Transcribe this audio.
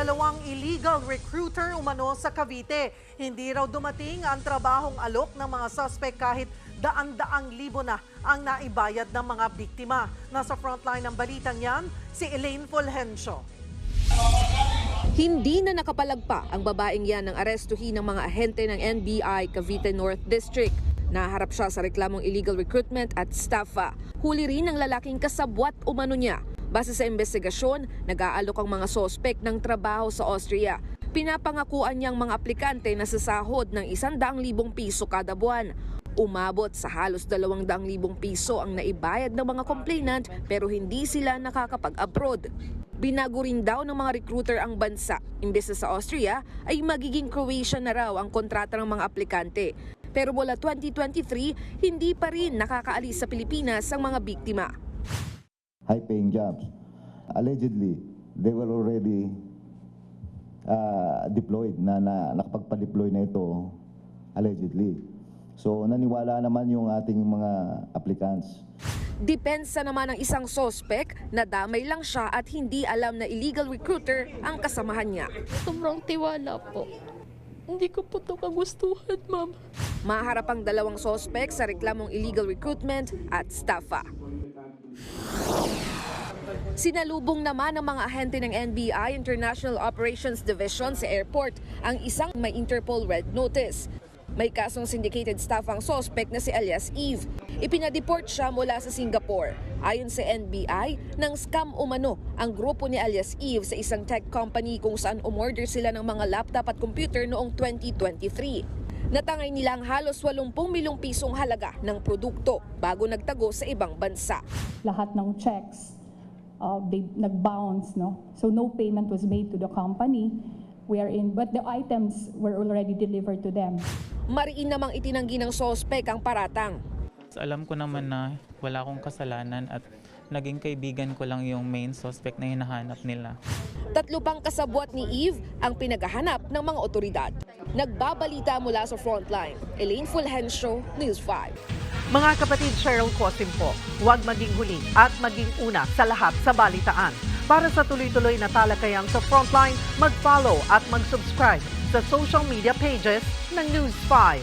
Dalawang illegal recruiter umano sa Cavite. Hindi raw dumating ang trabahong alok ng mga suspect kahit daan-daang libo na ang naibayad ng mga biktima. Nasa frontline ng balitang yan, si Elaine Fulgencio. Hindi na nakapalagpa ang babaeng yan ng arestuhin ng mga ahente ng NBI Cavite North District. Naharap siya sa reklamong illegal recruitment at staffa. Huli rin ang lalaking kasabwat umano niya. Base sa investigasyon, nag-aalok ang mga sospek ng trabaho sa Austria. Pinapangakuan niyang mga aplikante na sasahod ng 100,000 piso kada buwan. Umabot sa halos 200,000 piso ang naibayad ng mga complainant pero hindi sila nakakapag-abroad. Binago rin daw ng mga recruiter ang bansa. Imbes na sa Austria ay magiging Croatia na raw ang kontrata ng mga aplikante. Pero mula 2023, hindi pa rin nakakaalis sa Pilipinas ang mga biktima. High-paying jobs. Allegedly, they were already deployed, nakapagpa-deploy na ito allegedly. So naniwala naman yung ating mga applicants. Depensa naman ng isang sospek na damay lang siya at hindi alam na illegal recruiter ang kasamahan niya. Sobrang tiwala po. Hindi ko po ito kagustuhan, ma'am. Maharap ang dalawang sospek sa reklamong illegal recruitment at staffa. Sinalubong naman ng mga ahente ng NBI International Operations Division sa airport ang isang may Interpol Red Notice. May kasong syndicated staff ang suspect na si alias Eve. Ipinadeport siya mula sa Singapore. Ayon sa NBI, nang scam umano ang grupo ni alias Eve sa isang tech company kung saan umorder sila ng mga laptop at computer noong 2023. Natangay nila ang halos 80 milyong pisong halaga ng produkto bago nagtago sa ibang bansa. Lahat ng checks, they nag-bounce, no? So no payment was made to the company. But the items were already delivered to them. Mariin namang itinanggi ng sospek ang paratang. Alam ko naman na wala akong kasalanan at naging kaibigan ko lang yung main suspect na hinahanap nila. 3 pang kasabwat ni Eve ang pinaghahanap ng mga otoridad. Nagbabalita mula sa frontline. Elaine Fulgencio, News 5. Mga kapatid, Cheryl Cosim po, huwag maging huli at maging una sa lahat sa balitaan. Para sa tuloy-tuloy na talakayan sa Frontline, mag-follow at mag-subscribe sa social media pages ng News 5.